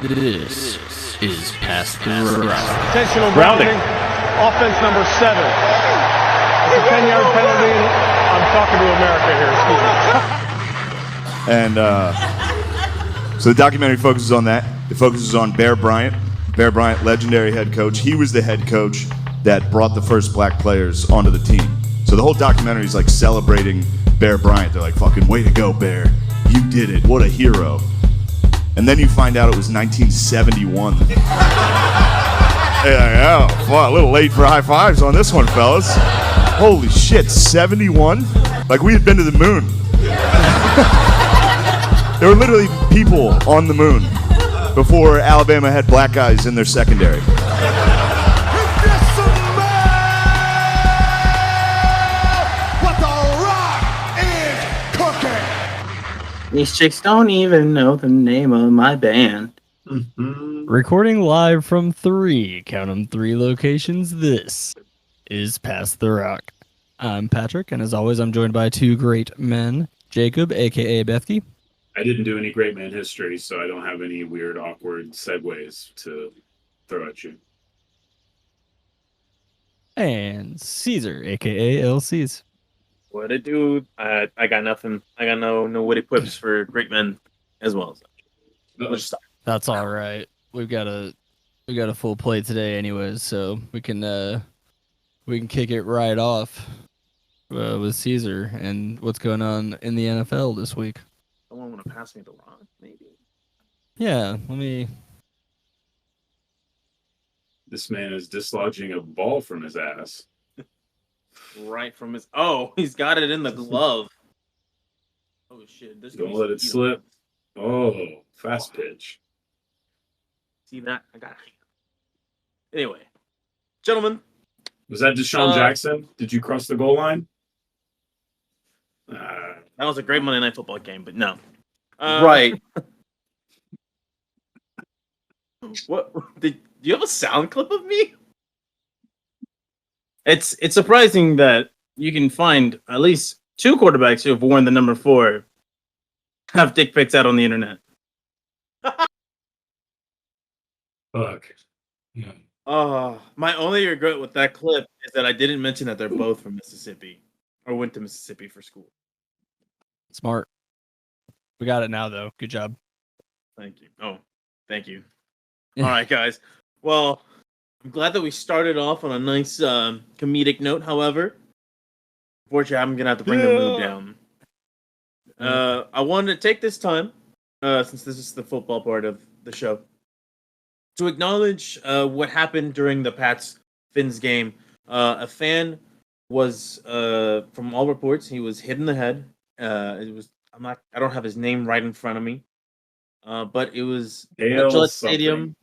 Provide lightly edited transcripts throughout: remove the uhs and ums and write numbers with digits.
This is Past the Rock. Intentional grounding. Offense number 7. It's a 10-yard penalty. I'm talking to America here. Excuse me. And so the documentary focuses on that. It focuses on Bear Bryant. Bear Bryant, legendary head coach. He was the head coach that brought the first black players onto the team. So the whole documentary is like celebrating Bear Bryant. They're like, fucking way to go, Bear. You did it. What a hero. And then you find out it was 1971. Yeah, well, a little late for high fives on this one, fellas. Holy shit, 71? Like we had been to the moon. There were literally people on the moon before Alabama had black guys in their secondary. These chicks don't even know the name of my band. Recording live from 3, count 'em 3 locations, this is Past the Rock. I'm Patrick, and as always, I'm joined by 2 great men, Jacob, a.k.a. Bethke. I didn't do any great man history, so I don't have any weird, awkward segues to throw at you. And Caesar, a.k.a. LCs. What it do? I got nothing. I got no witty quips for great men as well. Let's stop. That's all right. We got a full plate today, anyways, so we can kick it right off with Caesar and what's going on in the NFL this week. Someone want to pass me the rock, maybe? Yeah, let me. This man is dislodging a ball from his ass. Right from his. Oh, he's got it in the glove. Oh shit! Don't let it slip. Oh, fast pitch. See that? I got it. Anyway, gentlemen. Was that Deshaun Jackson? Did you cross the goal line? That was a great Monday Night Football game, but no. Right. What? Do you have a sound clip of me? It's surprising that you can find at least 2 quarterbacks who have worn the number 4 have dick pics out on the internet. Fuck. Yeah. My only regret with that clip is that I didn't mention that they're both from Mississippi or went to Mississippi for school. Smart. We got it now, though. Good job. Thank you. Oh, thank you. All right, guys. Well, I'm glad that we started off on a nice comedic note, however. Unfortunately, I'm going to have to bring the mood down. I wanted to take this time, since this is the football part of the show, to acknowledge what happened during the Pats-Fins game. A fan was, from all reports, he was hit in the head. I don't have his name right in front of me, but it was Dale Gillette something. Stadium.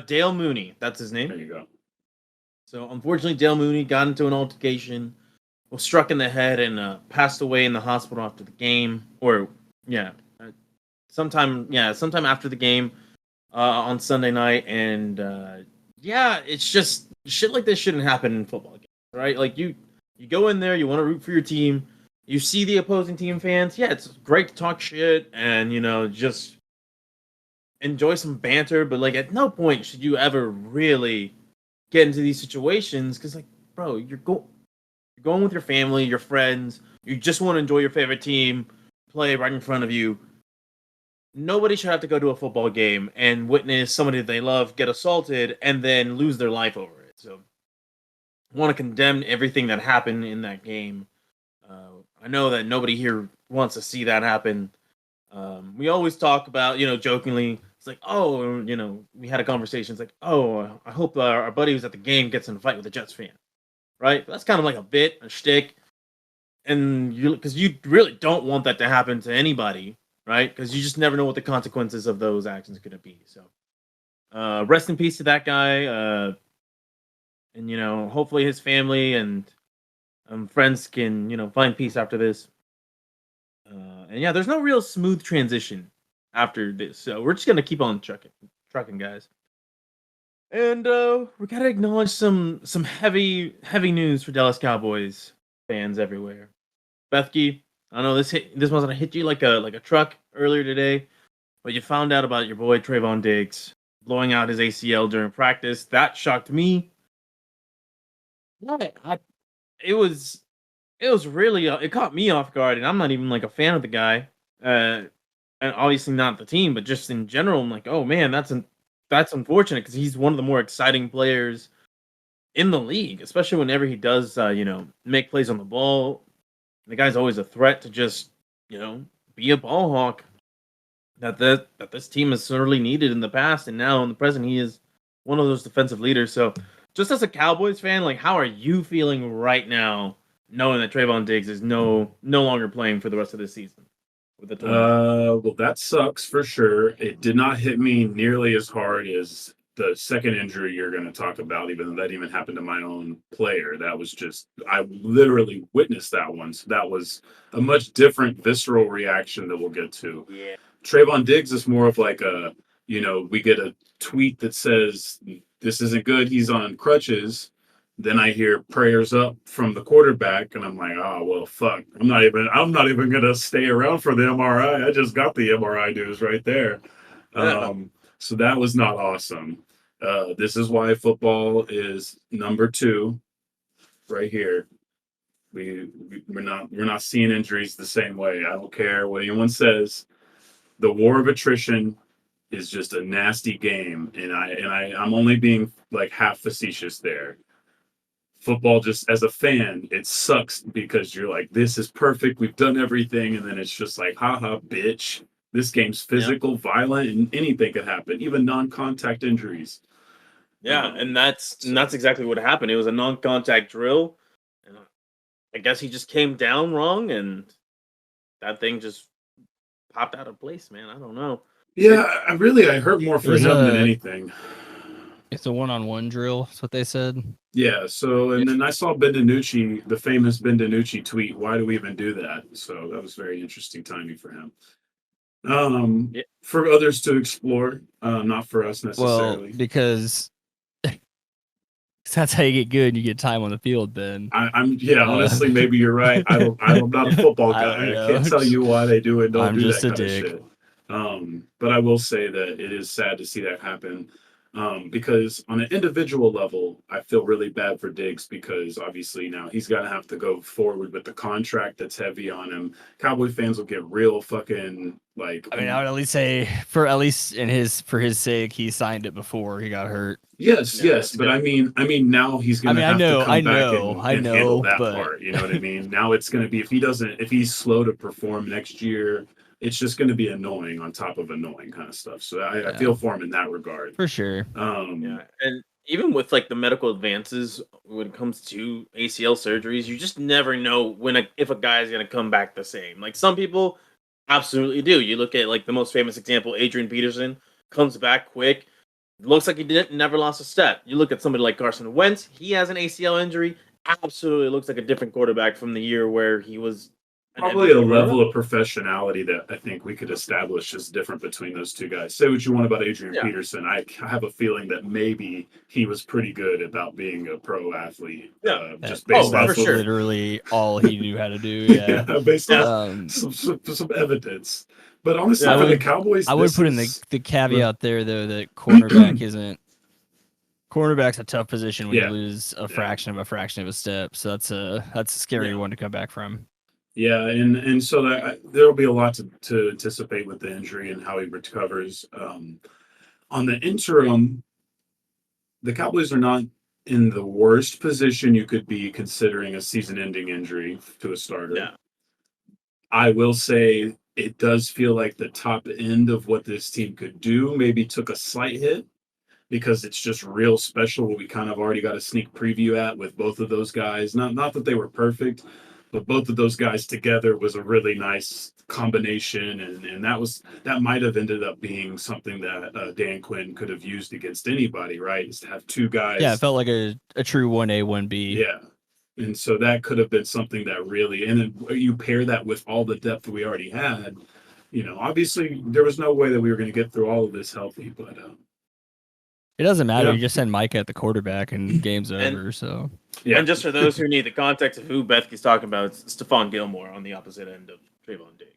Dale Mooney, that's his name. There you go. So unfortunately, Dale Mooney got into an altercation, was struck in the head, and passed away in the hospital after the game. Sometime after the game on Sunday night. And it's just shit like this shouldn't happen in football games, right? Like you go in there, you want to root for your team, you see the opposing team fans. Yeah, it's great to talk shit and just enjoy some banter, but like at no point should you ever really get into these situations because, like, bro, you're going with your family, your friends, you just want to enjoy your favorite team play right in front of you. Nobody should have to go to a football game and witness somebody that they love get assaulted and then lose their life over it. So I want to condemn everything that happened in that game. I know that nobody here wants to see that happen. We always talk about, jokingly, it's like, we had a conversation. It's like, I hope our buddy who's at the game gets in a fight with a Jets fan, right? That's kind of like a shtick, and because you really don't want that to happen to anybody, right? Because you just never know what the consequences of those actions are going to be. So, rest in peace to that guy, and hopefully his family and friends can find peace after this. There's no real smooth transition after this, so we're just gonna keep on trucking, guys. And we gotta acknowledge some heavy news for Dallas Cowboys fans everywhere. Bethke, I know this wasn't hit you like a truck earlier today, But you found out about your boy Trayvon Diggs blowing out his ACL during practice. That shocked me. It was it was really it caught me off guard, and I'm not even like a fan of the guy, and obviously not the team, but just in general. I'm like, oh man, that's unfortunate because he's one of the more exciting players in the league, especially whenever he does, make plays on the ball. The guy's always a threat to just, be a ball hawk that this team has sorely needed in the past, and now in the present, he is one of those defensive leaders. So, just as a Cowboys fan, like, how are you feeling right now, knowing that Trayvon Diggs is no longer playing for the rest of this season with the torn? Well, that sucks for sure. It did not hit me nearly as hard as the second injury you're going to talk about, even though that even happened to my own player. That was just, I literally witnessed that one. So that was a much different visceral reaction that we'll get to. Yeah. Trayvon Diggs is more of like we get a tweet that says, this isn't good, he's on crutches. Then I hear prayers up from the quarterback, and I'm like, oh well, fuck. I'm not even gonna stay around for the MRI. I just got the MRI news right there. So that was not awesome. This is why football is number 2, right here. We're not seeing injuries the same way. I don't care what anyone says. The war of attrition is just a nasty game, and I'm only being like half facetious there. Football, just as a fan, it sucks because you're like, this is perfect, we've done everything, and then it's just like, haha, bitch. This game's physical, violent, and anything could happen, even non-contact injuries. Yeah, and that's exactly what happened. It was a non-contact drill, and I guess he just came down wrong, and that thing just popped out of place. Man, I don't know. Yeah, I hurt more for him than anything. It's a one-on-one drill. That's what they said. Yeah. So, and then I saw Ben DiNucci, the famous Ben DiNucci tweet, "Why do we even do that?" So that was very interesting timing for him. For others to explore, not for us necessarily. Well, because that's how you get good. You get time on the field, Ben. Honestly, maybe you're right. I'm not a football guy. I can't tell you why they do it. Don't do that kind of shit. But I will say that it is sad to see that happen. Because on an individual level, I feel really bad for Diggs because obviously now he's going to have to go forward with the contract that's heavy on him. Cowboy fans will get real fucking like. I mean, I would at least say for his sake, he signed it before he got hurt. Yes, but I mean, now he's going to have to come back and handle that part. You know what I mean? Now it's going to be if he's slow to perform next year. It's just going to be annoying on top of annoying kind of stuff. So I feel for him in that regard. For sure. And even with like the medical advances when it comes to ACL surgeries, you just never know if a guy is going to come back the same. Like some people absolutely do. You look at like the most famous example, Adrian Peterson comes back quick. Looks like he never lost a step. You look at somebody like Carson Wentz. He has an ACL injury. Absolutely looks like a different quarterback from the year where he was. Probably a level of professionality that I think we could establish is different between those two guys. Say what you want about Adrian Peterson. I have a feeling that maybe he was pretty good about being a pro athlete. Just based off literally all he knew how to do. Yeah, based on some evidence. But honestly, for the Cowboys, I would put in the caveat there though that cornerback's a tough position when you lose a fraction of a step. So that's a scary one to come back from. Yeah, and so there'll be a lot to anticipate with the injury and how he recovers. On the interim, the Cowboys are not in the worst position you could be considering a season-ending injury to a starter. Yeah. I will say it does feel like the top end of what this team could do maybe took a slight hit because it's just real special what we kind of already got a sneak preview at with both of those guys. Not that they were perfect, but both of those guys together was a really nice combination, and that might have ended up being something that Dan Quinn could have used against anybody, right? Is to have two guys. Yeah, it felt like a true 1A, 1B. Yeah, and so that could have been something that really, and then you pair that with all the depth we already had. Obviously there was no way that we were going to get through all of this healthy, but it doesn't matter. You just send Micah at the quarterback and game's over. So and just for those who need the context of who Bethke's talking about, it's Stephon Gilmore on the opposite end of Trayvon Diggs.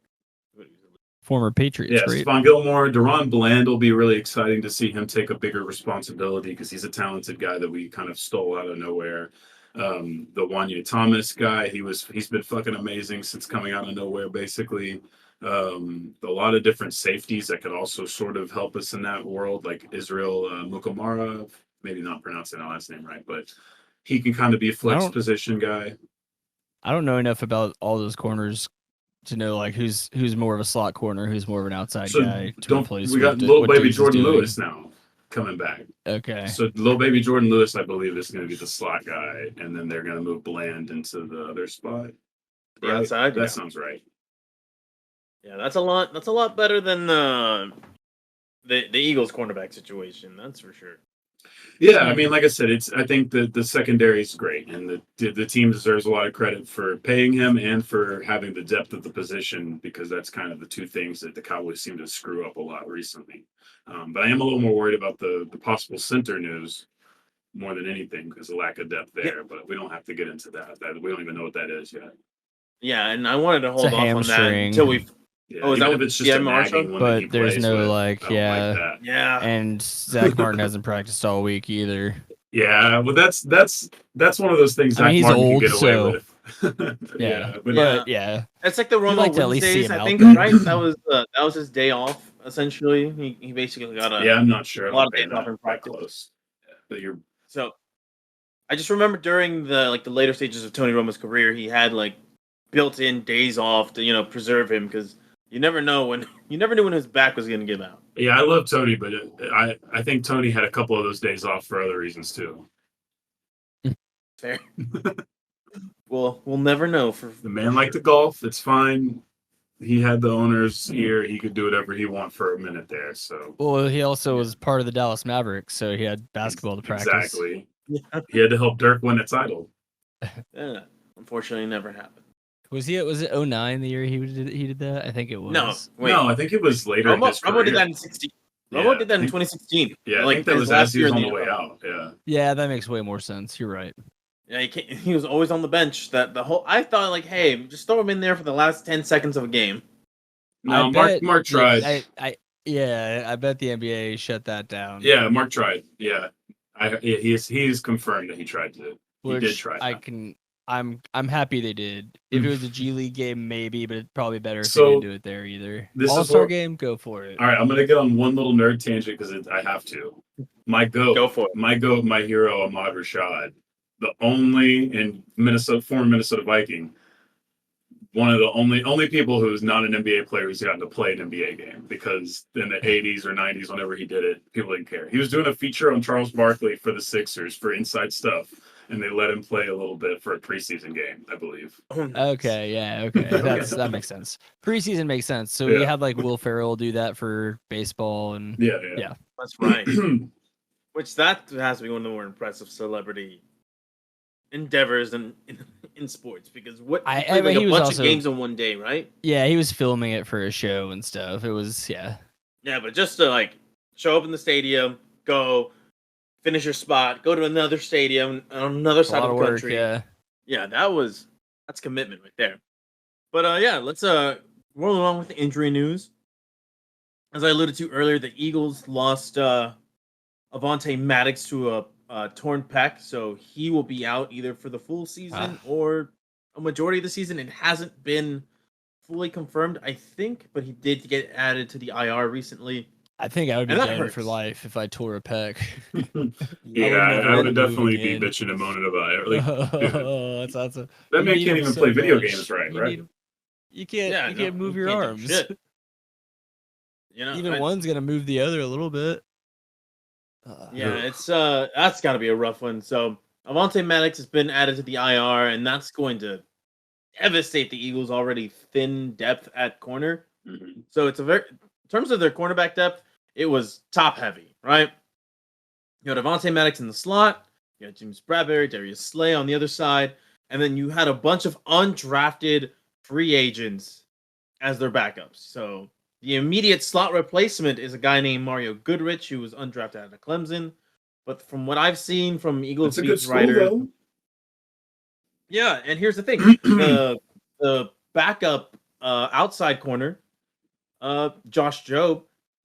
former Patriots, Yeah, right? Stephon Gilmore, Deron Bland will be really exciting to see him take a bigger responsibility because he's a talented guy that we kind of stole out of nowhere. The Wanya Thomas guy, he's been fucking amazing since coming out of nowhere, basically. A lot of different safeties that could also sort of help us in that world, like Israel Mukamara, maybe not pronouncing that last name right, but he can kind of be a flex position guy. I don't know enough about all those corners to know like who's more of a slot corner, who's more of an outside guy to replace. We got little baby Jordan Lewis now coming back. Okay. So little baby Jordan Lewis, I believe, is going to be the slot guy, and then they're going to move Bland into the other spot. The outside. That sounds right. Yeah, that's a lot. That's a lot better than the Eagles cornerback situation. That's for sure. Yeah, I mean, like I said, I think the secondary is great, and the team deserves a lot of credit for paying him and for having the depth of the position, because that's kind of the two things that the Cowboys seem to screw up a lot recently. But I am a little more worried about the possible center news more than anything because of lack of depth there. But we don't have to get into that. We don't even know what that is yet. Yeah, and I wanted to hold off on that hamstring. until we. Yeah, Oh, is that if it's just a nagging one that he But there's plays no with, like, I don't like that. Yeah. And Zach Martin hasn't practiced all week either. Yeah, well, that's one of those things Zach he's Martin old, can get away so with. yeah, but yeah. It's like the Romo like to at least see Wednesdays, him I out think, there. right? That was his day off essentially. He basically got I'm not sure. a lot of days off in practice. Close. But you're so. I just remember during the later stages of Tony Romo's career, he had like built-in days off to preserve him because you never knew when his back was going to give out. Yeah, I love Tony, but I think Tony had a couple of those days off for other reasons too. Fair. We'll never know. For the man liked to golf. It's fine. He had the owner's ear. He could do whatever he want for a minute there. So well, he also was part of the Dallas Mavericks, so he had basketball to practice. Exactly. He had to help Dirk win its title. Yeah, unfortunately, never happened. Was it 09 the year he did that? I think it was. No, I think it was later in his career. Romo did that in 16. Romo did that in 2016. Yeah, I think that was as he was on the way out. Yeah. Yeah, that makes way more sense. You're right. Yeah, he was always on the bench. I thought like, hey, just throw him in there for the last 10 seconds of a game. No, Mark tried. I bet the NBA shut that down. Yeah, Mark tried. Yeah. He's confirmed that he tried to. He did try. I'm happy they did. If it was a G League game, maybe, but it's probably better if they didn't do it there either. All-Star game, go for it. All right, I'm gonna get on one little nerd tangent because I have to. My go for it. My hero, Ahmad Rashad, the only former Minnesota Viking, one of the only people who's not an NBA player who's gotten to play an NBA game, because in the 80s or 90s, whenever he did it, people didn't care. He was doing a feature on Charles Barkley for the Sixers for Inside Stuff, and they let him play a little bit for a preseason game, I believe. Okay, yeah, okay. That makes sense. Preseason makes sense. So you have like Will Ferrell do that for baseball, and yeah. That's right. Which that has to be one of the more impressive celebrity endeavors in sports, because a bunch of games in one day, right? Yeah, he was filming it for a show and stuff. It was Yeah, but just to like show up in the stadium, go finish your spot, go to another stadium on another side of the country. Yeah, that's commitment right there. But let's roll along with the injury news. As I alluded to earlier, the Eagles lost Avonte Maddox to a torn pec, so he will be out either for the full season or a majority of the season. It hasn't been fully confirmed, I think, but he did get added to the IR recently. I think I would be banned for life if I tore a pec. I would definitely be bitching and moaning about it. Like, that's that man can't even play video games right? You can't move your arms. Even one's gonna move the other a little bit. It's that's got to be a rough one. So Avonte Maddox has been added to the IR, and that's going to devastate the Eagles' already thin depth at corner. Mm-hmm. So it's in terms of their cornerback depth, it was top heavy, right? You had Avonte Maddox in the slot, you had James Bradbury, Darius Slay on the other side, and then you had a bunch of undrafted free agents as their backups. So the immediate slot replacement is a guy named Mario Goodrich, who was undrafted out of Clemson. But from what I've seen from Eagles beat writers, yeah, and here's the thing: the backup outside corner Josh Jobe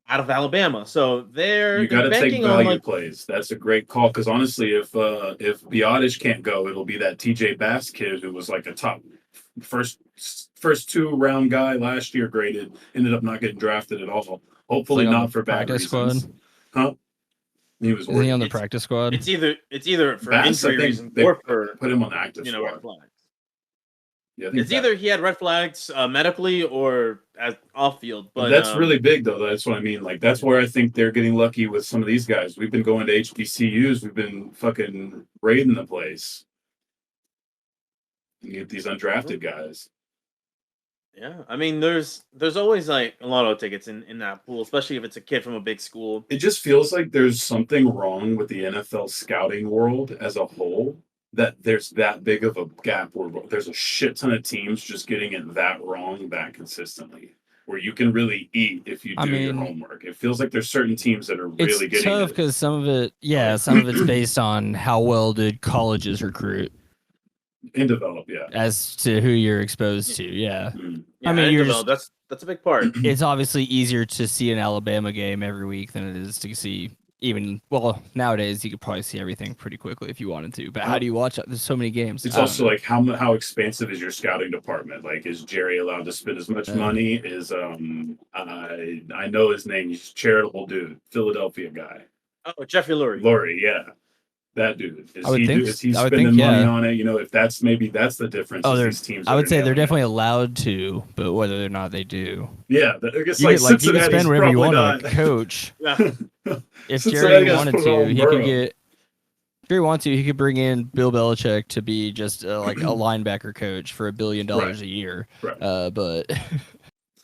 out of Alabama. So they're You got to take banking on value like plays. That's a great call because honestly, if Biotish can't go, it'll be that TJ Bass kid who was like a top first 2 round guy last year, graded, ended up not getting drafted at all. Hopefully Like on not the for bad practice reasons. squad? Huh? He was Isn't he on the It's- practice squad? it's either for Bass, I injury think reasons they or for put him on the active red squad. flags. Yeah, I think It's either he had red flags medically or as off field. But that's really big, though. That's what I mean. Like, that's where I think they're getting lucky with some of these guys. We've been going to HBCUs. We've been fucking raiding the place. You get these undrafted guys. yeah, I mean, there's always like a lot of tickets in that pool, especially if it's a kid from a big school. It just feels like there's something wrong with the NFL scouting world as a whole, that there's that big of a gap where there's a shit ton of teams just getting it that wrong that consistently, where you can really eat if you do your homework. It feels like there's certain teams that are really It's getting tough it. because some of it's based on how well did colleges recruit And develop, yeah. as to who you're exposed to. Yeah. Yeah, I mean, and you're develop, that's a big part. It's obviously easier to see an Alabama game every week than it is to see nowadays you could probably see everything pretty quickly if you wanted to. But how do you watch it? There's so many games. It's also like how expansive is your scouting department? Like, is Jerry allowed to spend as much money? Is I know his name. He's a charitable dude, Philadelphia guy. Oh, Jeffrey Lurie. Lurie, yeah. That dude. Is he I would spending think, money yeah. on it? You know, if that's the difference. Oh, is they're. these teams I would say they're nailing it. definitely allowed to, but whether or not they do, Yeah, I guess you like could, you can Cincinnati's spend whatever you probably want not. on a coach. Yeah. If Cincinnati Jerry has wanted put it all to, on he Burrow. could get. If Jerry wants to, he could bring in Bill Belichick to be just like a linebacker coach for $1 billion a year. Right. But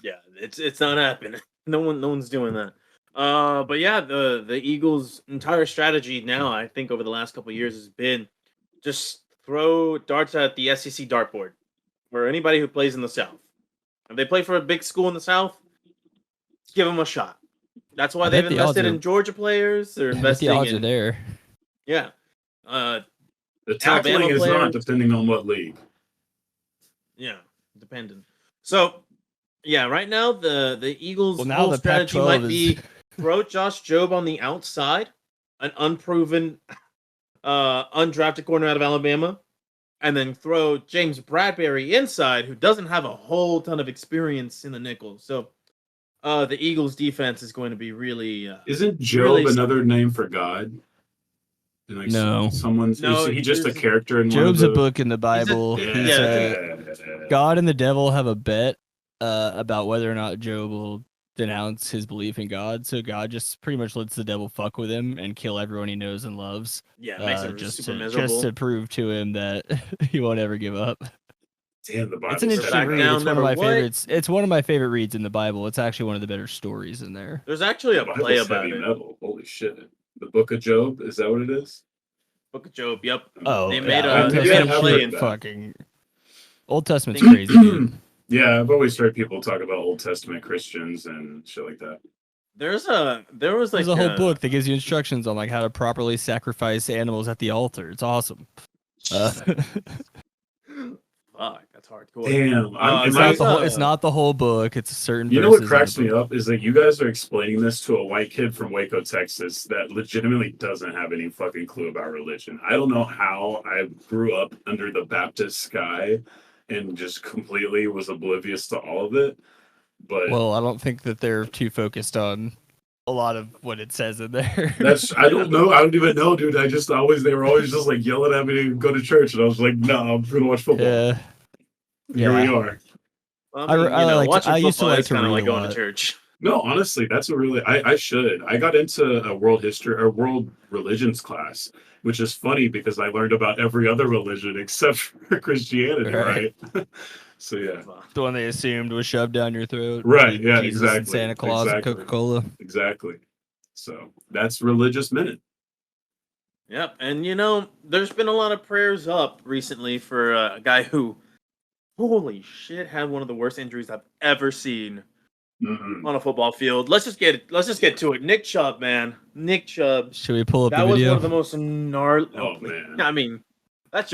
yeah, it's not happening. No one's doing that. But yeah, the Eagles' entire strategy now, I think, over the last couple of years has been just throw darts at the SEC dartboard for anybody who plays in the South. If they play for a big school in the South, give them a shot. That's why they've invested in Georgia players. They're investing the odds in are there. Yeah. The tackling Alabama is not players. depending on what league. Yeah, dependent. So, yeah, right now the Eagles' Well, now whole the strategy Pac-12 might be throw Josh Jobe on the outside, an unproven, undrafted corner out of Alabama, and then throw James Bradbury inside, who doesn't have a whole ton of experience in the nickel. So, the Eagles' defense is going to be really. Isn't Job really another name for God? And like No. is he just a character in Job's one a of the... book in the Bible. God and the devil have a bet about whether or not Job will denounce his belief in God. So God just pretty much lets the devil fuck with him and kill everyone he knows and loves. Yeah, makes him just super to, miserable. just to prove to him that he won't ever give up. Damn, the Bible. It's an interesting read. It's one of my what? favorites. It's one of my favorite reads in the Bible. It's actually one of the better stories in there. There's actually a The play Bible's about heavy it. metal. Holy shit. The Book of Job, is that what it is? Book of Job. Yep. Oh, They made yeah, a Old maybe Testament I have play heard in that. fucking Old Testament's crazy, dude. Yeah, I've always heard people talk about Old Testament Christians and shit like that. there was like There's a whole book that gives you instructions on like how to properly sacrifice animals at the altar. It's awesome. Fuck, that's hardcore. Damn, It's not the whole book. It's a certain. You know what verses in cracks the me book. up is that you guys are explaining this to a white kid from Waco, Texas, that legitimately doesn't have any fucking clue about religion. I don't know how I grew up under the Baptist sky and just completely was oblivious to all of it. But Well, I don't think that they're too focused on a lot of what it says in there. I don't know. I don't even know, dude. They were always just like yelling at me to go to church, and I was like, no, I'm gonna watch football. Yeah. Here we are. Well, I mean, I used to like to kind of read like a going to lot. church. No, honestly, that's a really I should. I got into a world history or world religions class, which is funny because I learned about every other religion except for Christianity, right? So yeah. The one they assumed was shoved down your throat. Right, yeah, Jesus exactly. And Santa Claus exactly. and Coca-Cola. Exactly. So that's Religious Minute. Yep, and there's been a lot of prayers up recently for a guy who, holy shit, had one of the worst injuries I've ever seen on a football field. Let's just get to it. Nick Chubb, man. Nick Chubb. Should we pull up That the was video? one of the most gnarly. Oh man. I mean, that's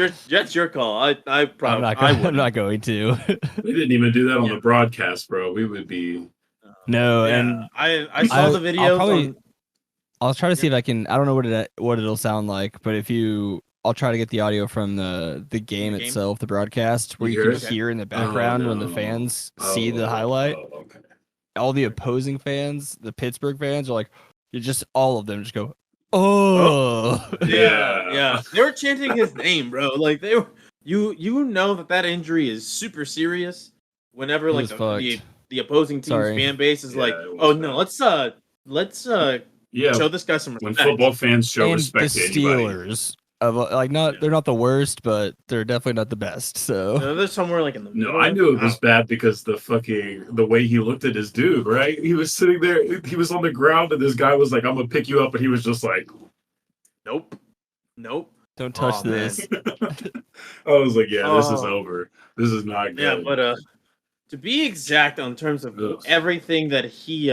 your call. I'm not going to. We didn't even do that on the broadcast, bro. We would be No, Yeah, and I saw the videos on. I'll try to see if I can. I don't know what it'll sound like, but I'll try to get the audio from the game game? itself, the broadcast, where You you hear can it? hear in the Oh, background when the no. fans see the highlight. Okay. All the opposing fans, the Pittsburgh fans, are like, you just all of them just go, oh, Yeah. They were chanting his name, bro. Like they were. You know that injury is super serious. Whenever It like was the fucked. opposing team's Sorry. fan base is Yeah, like, it was oh no, bad. let's Yeah, show this guy some when respect. football fans show And the respect to anybody. Steelers of like Yeah. they're not the worst, but they're definitely not the best. So They're somewhere like in the No, middle. I knew it was bad because the way he looked at his dude, right? He was sitting there, he was on the ground, and this guy was like, I'm gonna pick you up, and he was just like, Nope. don't touch Oh, man. this. I was like, yeah, this is Oh. over. This is not Yeah, good. but to be exact on terms of Ugh. everything that he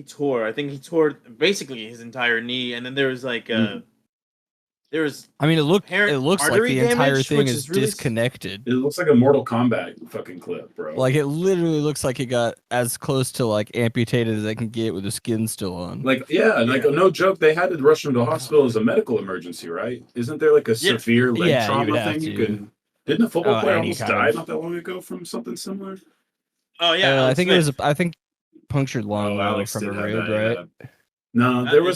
tore, I think he tore basically his entire knee, and then there was like there was I mean, it looks apparent like artery the entire damage, thing which is really disconnected. It looks like a Mortal Kombat fucking clip, bro. Like it literally looks like it got as close to like amputated as I can get with the skin still on. Like, no joke, they had to rush him to the hospital as a medical emergency, right? Isn't there like a severe leg Yeah, you would trauma have thing? You to. can. Didn't a football player Any almost kind die of- not that long ago from something similar? Oh yeah, I think it was. I think punctured lung though, Alex from did a have rib, that, right? yeah. No, That there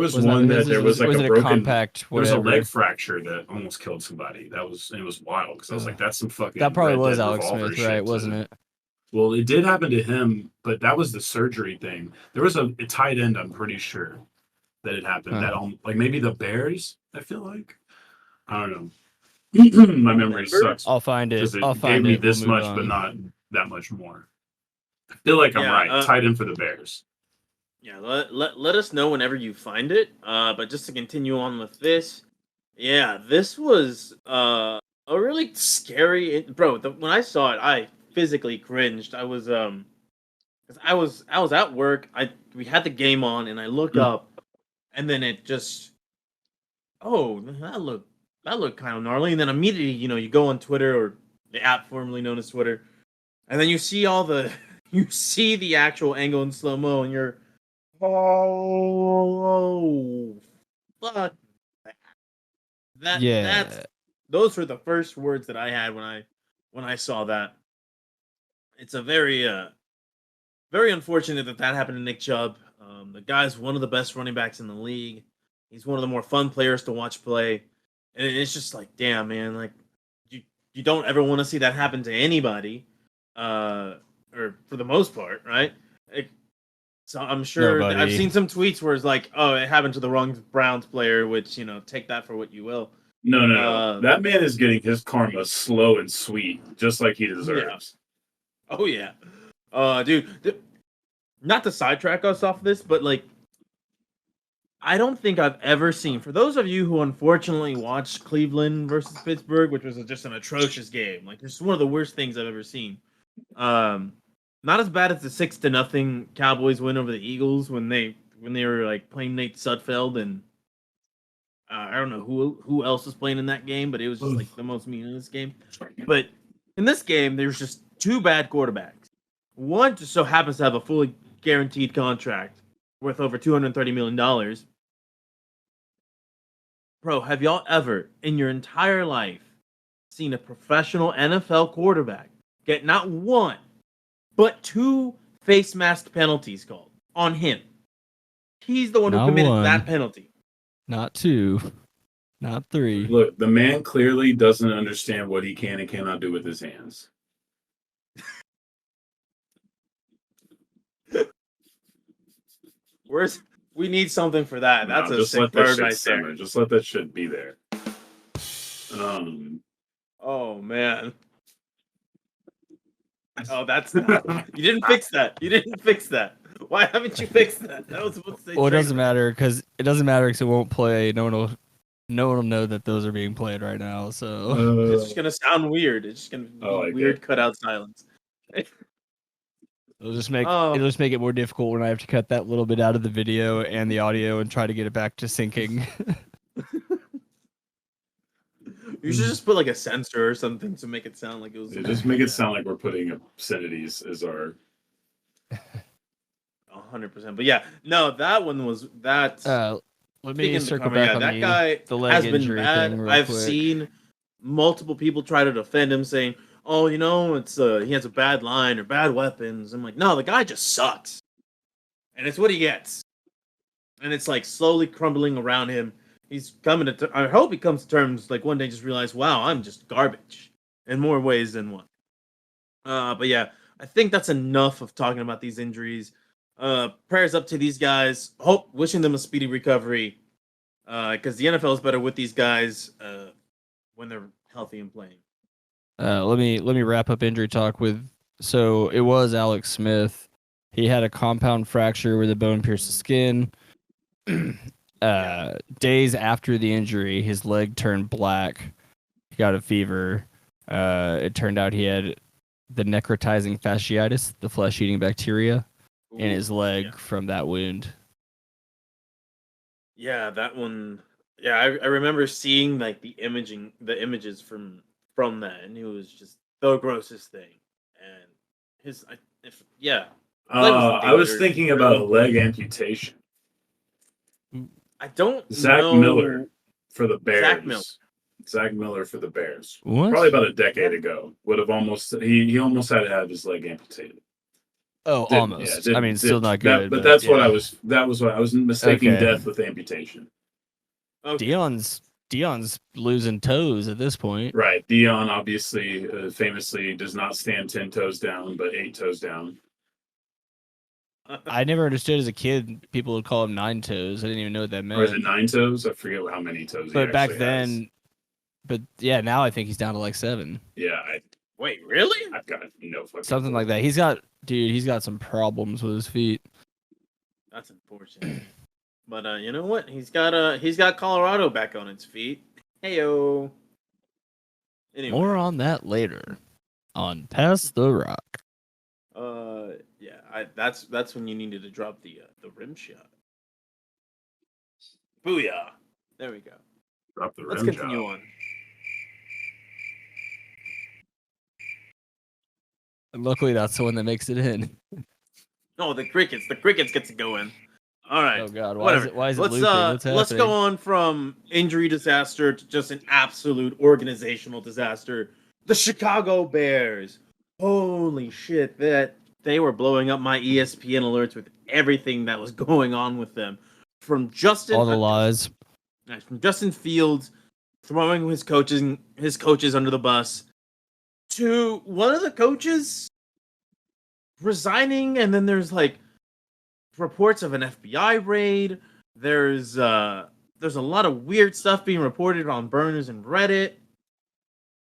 is was one that there was like was a it broken. compact There was a whatever? leg fracture that almost killed somebody. It was wild because I was like, that's some fucking. That probably Red was Dead Alex Revolver Smith, shit right? to- Wasn't it? Well, it did happen to him, but that was the surgery thing. There was a tight end, I'm pretty sure, that it happened. Huh. That like maybe the Bears. I feel like I don't know. My memory sucks I'll find it. because it I'll gave find me it. this We'll move much, but on. not that much more. I feel like I'm Yeah, right. Tight end for the Bears. Yeah, let us know whenever you find it. But just to continue on with this, yeah, this was a really scary, bro. When I saw it, I physically cringed. I was 'cause I was at work. We had the game on, and I look up, and then it just, oh, that looked kind of gnarly. And then immediately, you go on Twitter, or the app formerly known as Twitter, and then you see you see the actual angle in slow mo, and you're, oh, fuck that. Yeah. Those were the first words that I had when I saw that. It's a very very unfortunate that happened to Nick Chubb. The guy's one of the best running backs in the league. He's one of the more fun players to watch play, and it's just like, damn, man, like you don't ever want to see that happen to anybody, or for the most part, right? So I'm sure I've Nobody. seen some tweets where it's like, oh, it happened to the wrong Browns player, which, take that for what you will. No. That man is getting his karma slow and sweet, just like he deserves. Oh yeah. Dude, not to sidetrack us off this, but like, I don't think I've ever seen, for those of you who unfortunately watched Cleveland versus Pittsburgh, which was just an atrocious game, like it's one of the worst things I've ever seen. Not as bad as the 6-0 Cowboys win over the Eagles when they were like playing Nate Sudfeld, and I don't know who else was playing in that game, but it was just like the most meaningless game. But in this game, there's just two bad quarterbacks. One just so happens to have a fully guaranteed contract worth over $230 million. Bro, have y'all ever in your entire life seen a professional NFL quarterback get not one, but two face mask penalties called on him? He's the one who Not committed one. that penalty. Not 2, not 3. Look, the man clearly doesn't understand what he can and cannot do with his hands. We need something for that. That's a sick bird right there. Just let that shit be there. Oh man. Oh, that's you didn't fix that. You didn't fix that. Why haven't you fixed that? That was supposed to say. Well, it trailer. doesn't matter because it won't play. No one will know that those are being played right now. So It's just gonna sound weird. It's just gonna be like weird it. cutout silence. it'll just make Oh. it more difficult when I have to cut that little bit out of the video and the audio and try to get it back to syncing. You should just put like a sensor or something to make it sound like it was. Yeah, just make it sound like we're putting obscenities as our. 100%. But yeah, no, that one was that. Let Speaking me of the circle karma, back on that guy the leg has been injury bad. thing real I've quick. seen multiple people try to defend him, saying, "Oh, it's he has a bad line or bad weapons." I'm like, no, the guy just sucks, and it's what he gets, and it's like slowly crumbling around him. He's coming to. I hope he comes to terms like one day, just realize, wow, I'm just garbage in more ways than one. But yeah, I think that's enough of talking about these injuries. Prayers up to these guys. Wishing them a speedy recovery. Because the NFL is better with these guys when they're healthy and playing. Let me wrap up injury talk with. So it was Alex Smith. He had a compound fracture where the bone pierced the skin. Days after the injury, his leg turned black. He got a fever. It turned out he had the necrotizing fasciitis, the flesh-eating bacteria, in his leg from that wound. Yeah, that one. Yeah, I remember seeing like the images from that, and it was just the grossest thing. And his, I was thinking about a leg amputation. I don't Zach know. Miller for the Bears. Zach Miller. Zach Miller for the Bears. What? Probably about a decade ago. Would have almost he almost had to have his leg amputated. Oh, almost. I mean, still not good. But that's what I was. That was what I was mistaking Okay. death with amputation. Okay. Dion's losing toes at this point. Right. Dion obviously, famously, does not stand 10 toes down, but 8 toes down. I never understood as a kid people would call him 9 toes. I didn't even know what that meant. Or is it 9 toes? I forget how many toes. But he back actually then, has. but yeah, now I think he's down to like 7. Yeah. Wait, really? I've got no fucking Something clue. like that. He's got some problems with his feet. That's unfortunate. But you know what? He's got Colorado back on its feet. Heyo. Anyway. More on that later on Pass the Rock. Yeah, that's when you needed to drop the rim shot. Booyah! There we go. Drop the rim Let's continue job. on. And luckily, that's the one that makes it in. No, the crickets. The crickets gets it going. All right. Oh God, Whatever. Why is it let's looping? What's let's happening? go on from injury disaster to just an absolute organizational disaster. The Chicago Bears. Holy shit! That they were blowing up my ESPN alerts with everything that was going on with them. From Justin, All the lies. from Justin Fields throwing his coaches under the bus, to one of the coaches resigning, and then there's like reports of an FBI raid. There's a lot of weird stuff being reported on burners and Reddit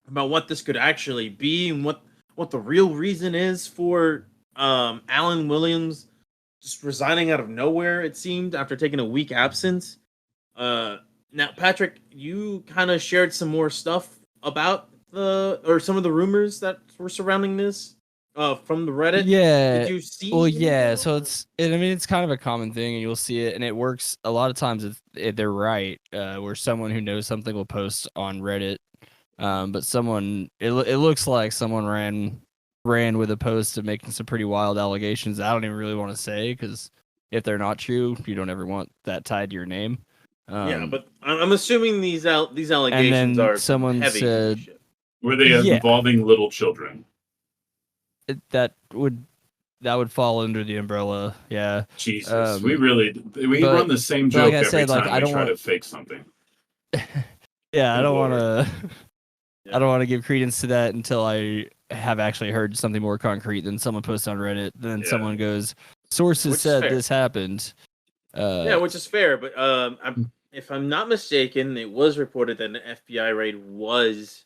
about what this could actually be and what the real reason is for Alan Williams just resigning out of nowhere, it seemed, after taking a week absence. Now, Patrick, you kind of shared some more stuff about some of the rumors that were surrounding this from the Reddit. Yeah. Did you see? Well, yeah. So it's kind of a common thing, and you'll see it, and it works a lot of times. They're right, where someone who knows something will post on Reddit, but it looks like someone ran with a post of making some pretty wild allegations. I don't even really want to say, because if they're not true, you don't ever want that tied to your name. Yeah, but I'm assuming these allegations and then are someone heavy. said, Were they involving little children? that would fall under the umbrella. Yeah. Jesus, we run the same joke like I every said, time I we don't try want to fake something. Yeah, I don't want to. Yeah. I don't want to give credence to that until I have actually heard something more concrete than someone posts on Reddit. Then someone goes, "Sources Which is said fair. this happened." Yeah, which is fair, but if I'm not mistaken, it was reported that an FBI raid was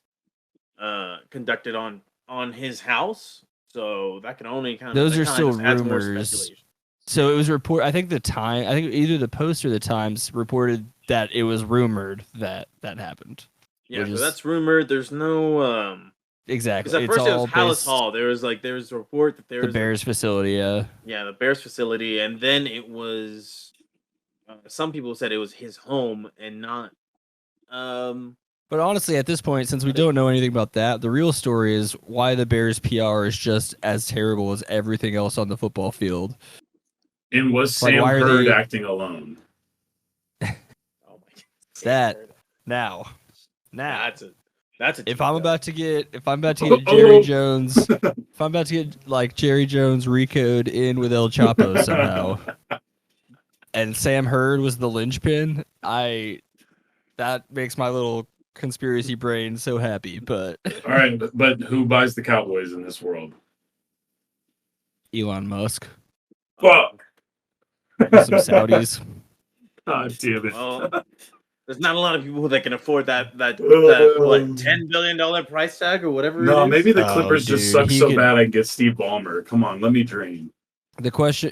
conducted on his house. So that can only kind of Those are still just adds more rumors. speculation. So it was I think either the Post or the Times reported that it was rumored that happened. Yeah, so that's rumored. There's no exactly. Because at It's first it all was Hallis based- Hall. There was a report that there the was Bears facility. Yeah. Yeah, the Bears facility, and then it was some people said it was his home and not But honestly, at this point, since we don't know anything about that, the real story is why the Bears PR is just as terrible as everything else on the football field. And was Like, Sam why are Hurd they- acting alone? Oh my god. That now. That's a If I'm about to get Oh. Jerry Jones, if I'm about to get like Jerry Jones Rico'd in with El Chapo somehow, and Sam Hurd was the linchpin, that makes my little conspiracy brain so happy. But All right, but who buys the Cowboys in this world? Elon Musk, Fuck. some Saudis. God damn it. well, there's not a lot of people that can afford that what $10 billion price tag or whatever. No, it is. maybe the Clippers just dude, suck he so could- bad I can get Steve Ballmer. Come on, let me dream. The question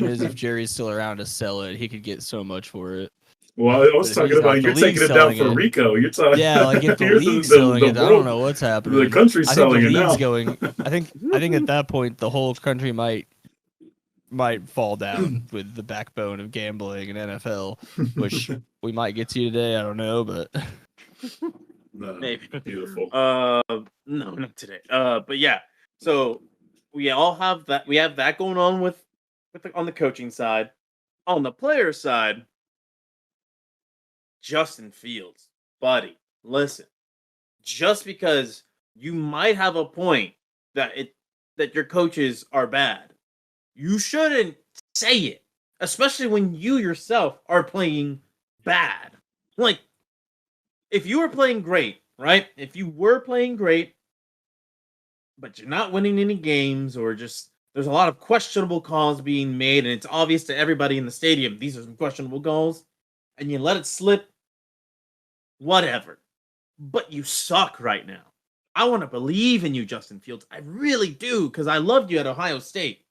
is if Jerry's still around to sell it, he could get so much for it. Well, I was But if talking he's about not, you're the taking league's it down selling for it. Rico. You're talking, Yeah, like if the you're league's selling it, I don't world- know what's happening. The country's I think selling the it league's now. going. I think at that point the whole country might fall down with the backbone of gambling and NFL, which we might get to today. I don't know, but No, Maybe. Beautiful. No, not today. But yeah. So we all have that. We have that going on on the coaching side. On the player side, Justin Fields, buddy, listen. Just because you might have a point that your coaches are bad, you shouldn't say it, especially when you yourself are playing bad. Like, if you were playing great, right? If you were playing great, but you're not winning any games, or just there's a lot of questionable calls being made, and it's obvious to everybody in the stadium these are some questionable calls, and you let it slip, whatever. But you suck right now. I want to believe in you, Justin Fields. I really do, because I loved you at Ohio State.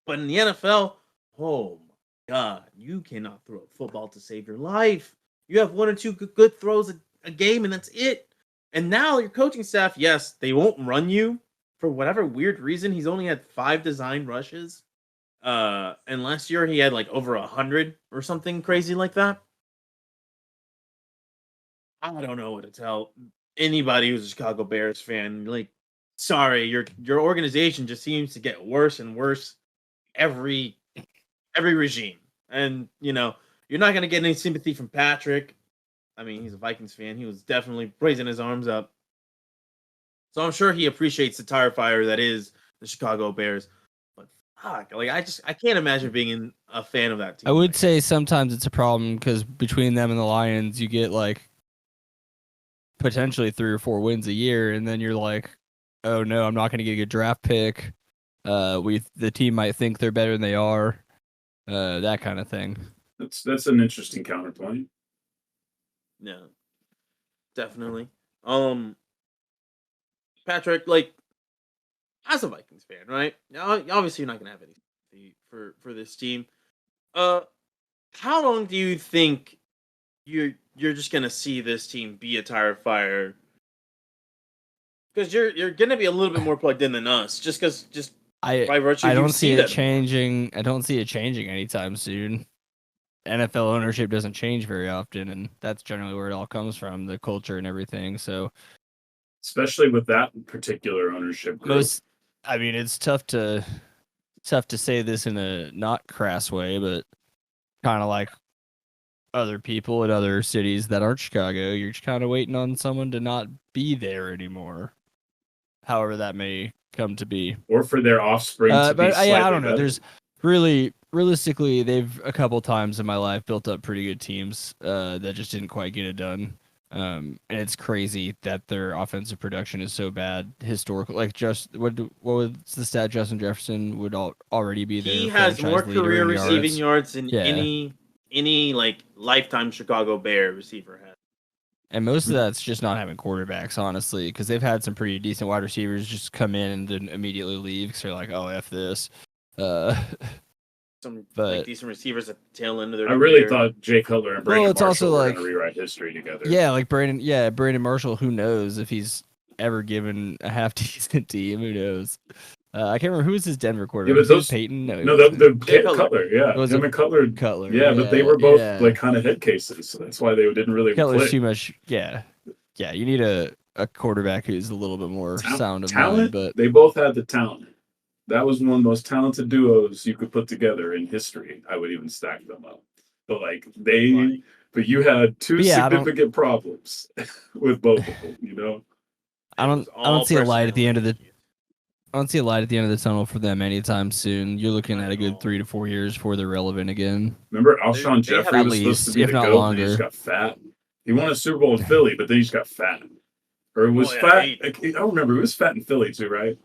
But in the NFL, oh my God, you cannot throw a football to save your life. You have one or two good throws a game, and that's it. And now your coaching staff, yes, they won't run you for whatever weird reason. He's only had 5 design rushes. And last year he had like over 100 or something crazy like that. I don't know what to tell anybody who's a Chicago Bears fan. Like, sorry, your organization just seems to get worse and worse every regime. And you're not gonna get any sympathy from Patrick. I mean, he's a Vikings fan. He was definitely raising his arms up. So I'm sure he appreciates the tire fire that is the Chicago Bears. But fuck, like I can't imagine being a fan of that team. I would say sometimes it's a problem because between them and the Lions, you get like potentially 3 or 4 wins a year, and then you're like, oh no, I'm not going to get a good draft pick. The team might think they're better than they are. That kind of thing. That's an interesting counterpoint. Yeah, definitely. Patrick, like, as a Vikings fan, right? Now, obviously, you're not gonna have any sympathy for this team. How long do you think you're just gonna see this team be a tire fire? Because you're gonna be a little bit more plugged in than us, just by virtue. I of don't you see it them. changing. I don't see it changing anytime soon. NFL ownership doesn't change very often, and that's generally where it all comes from, the culture and everything. So Especially with that particular ownership group. I mean, it's tough to say this in a not crass way, but kind of like other people in other cities that aren't Chicago, you're just kind of waiting on someone to not be there anymore. However that may come to be. Or for their offspring to be slightly I don't know. better. There's realistically, they've a couple times in my life built up pretty good teams that just didn't quite get it done. And it's crazy that their offensive production is so bad historically. Like, what was the stat? Justin Jefferson would already be there. He has more career receiving yards than Yeah. any like lifetime Chicago Bear receiver has. And most of that's just not having quarterbacks, honestly, because they've had some pretty decent wide receivers just come in and then immediately leave because they're like, "Oh, F this." Some But- like decent receivers at the tail end of their I really career. thought Jay Cutler and Brandon Well, it's Marshall also were like- going to rewrite history together. Yeah, like Brandon Marshall. Who knows if he's ever given a half decent team? Who knows? I can't remember who was his Denver Yeah, quarterback. but Was it those Peyton? No, it no, wasn't. the Cutler. Cutler, yeah, Was him it and Cutler, Cutler? yeah, but they were both yeah. like kind of head cases, so that's why they didn't really Cutler's click. too much. Yeah, yeah. You need a quarterback who's a little bit more sound of mind. Talent, But they both had the talent. That was one of the most talented duos you could put together in history. I would even stack them up. But like Like, but you had two But yeah, I don't- significant problems with both of them. You know, I it don't. was I don't all see a light at the end of the. personality. I don't see a light at the end of the tunnel for them anytime soon. You're looking Not at a at good all. 3 to 4 years before they're relevant again. remember Alshon They have Jeffrey at was supposed to least, be if the not GOAT, and he just longer. got fat. He won a Super Bowl in Philly, but then he just got fat. Or it was Oh, yeah, fat. he- I don't remember. He was fat in Philly too, right?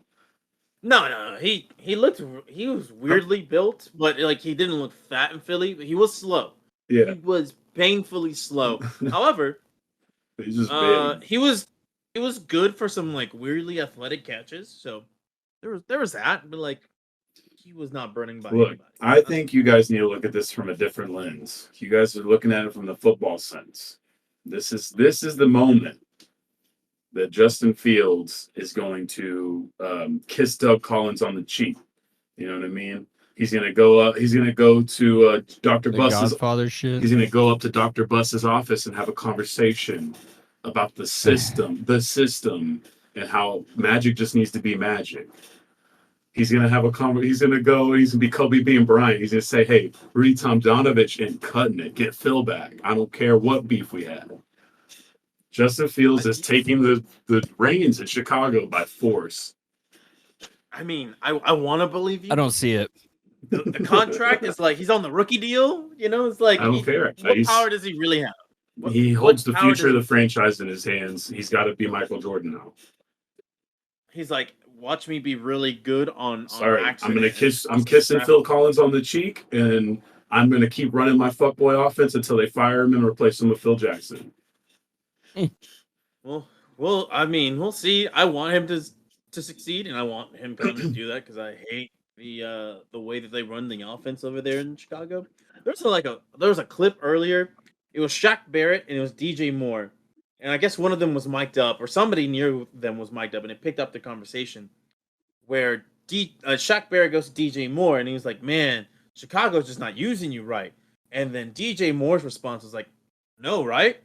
No. He was weirdly built, but like he didn't look fat in Philly. But he was slow. Yeah, He was painfully slow. However, he's just big. he was good for some like weirdly athletic catches. So there was that, but like he was not burning by Look, anybody. I think you guys need to look at this from a different lens. You guys are looking at it from the football sense. This is the moment that Justin Fields is going to kiss Doug Collins on the cheek. You know what I mean? He's gonna go up. He's gonna go to Dr. The Buss's. Godfather shit. He's gonna go up to Dr. Buss's office and have a conversation about the system, and how magic just needs to be magic. He's gonna have a He's gonna go. He's gonna be Kobe being Bryant. He's gonna say, "Hey, Rudy Tomjanovich and cutting it. Get Phil back. I don't care what beef we had." Justin Fields is taking the reins in Chicago by force. I mean, I want to believe you. I don't see it. The contract is like he's on the rookie deal. You know, it's like I don't care. What He's- power does he really have? He holds the power future of does the franchise in his hands. He's got to be Michael Jordan now. He's like, watch me be really good on. Sorry, accident. I'm kissing Phil Collins on the cheek, and I'm gonna keep running my fuckboy offense until they fire him and replace him with Phil Jackson. Well, I mean, we'll see. I want him to succeed, and I want him kind of to do that because I hate the way that they run the offense over there in Chicago. There was a clip earlier. It was Shaq Barrett and it was DJ Moore, and I guess one of them was mic'd up, or somebody near them was mic'd up, and it picked up the conversation where Shaq Barrett goes to DJ Moore, and he was like, "Man, Chicago's just not using you right." And then DJ Moore's response was like, "No, right?"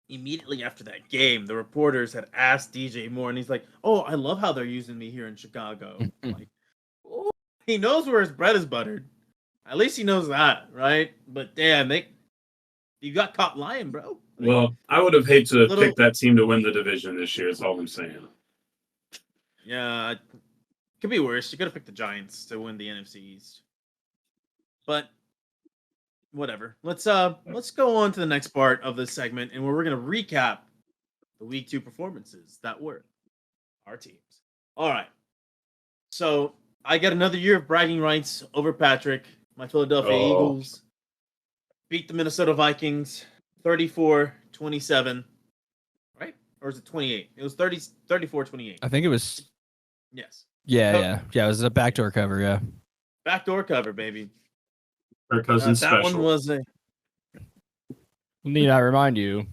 Immediately after that game, the reporters had asked DJ Moore, and he's like, "Oh, I love how they're using me here in Chicago." Like, oh, he knows where his bread is buttered. At least he knows that, right? But damn, you got caught lying, bro. Like, Well, I would have hated to Little- pick that team to win the division this year. Is all I'm saying. yeah, it could be worse. You could have picked the Giants to win the NFC East, but whatever. Let's go on to the next part of this segment, and where we're gonna recap the Week 2 performances that were our teams. All right. So I get another year of bragging rights over Patrick. My Philadelphia Oh. Eagles beat the Minnesota Vikings 34-27. Right? Or is it 28? It was 34-28. I think it was. Yes. Yeah. It was a backdoor cover. Yeah. Backdoor cover, baby. Kirk Cousins That special. one was a Need I remind you?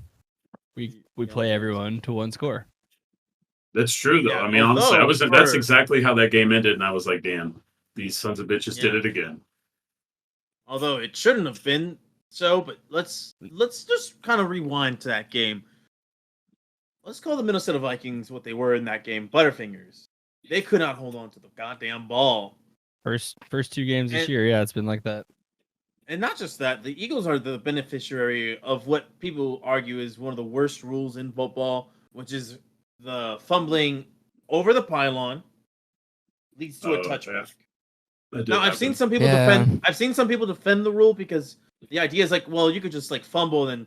We play everyone to one score. That's true, though. Yeah, I mean, honestly, although that's for- exactly how that game ended, and I was like, "Damn, these sons of bitches did Yeah. it again." although it shouldn't have been so, but let's just kind of rewind to that game. Let's call the Minnesota Vikings what they were in that game, Butterfingers. They could not hold on to the goddamn ball. First 2 games this And- year. Yeah, it's been like that. And not just that, the Eagles are the beneficiary of what people argue is one of the worst rules in football, which is the fumbling over the pylon leads to a touchback. That did Now, I've happen. seen some people defend the rule because the idea is like, well, you could just like fumble and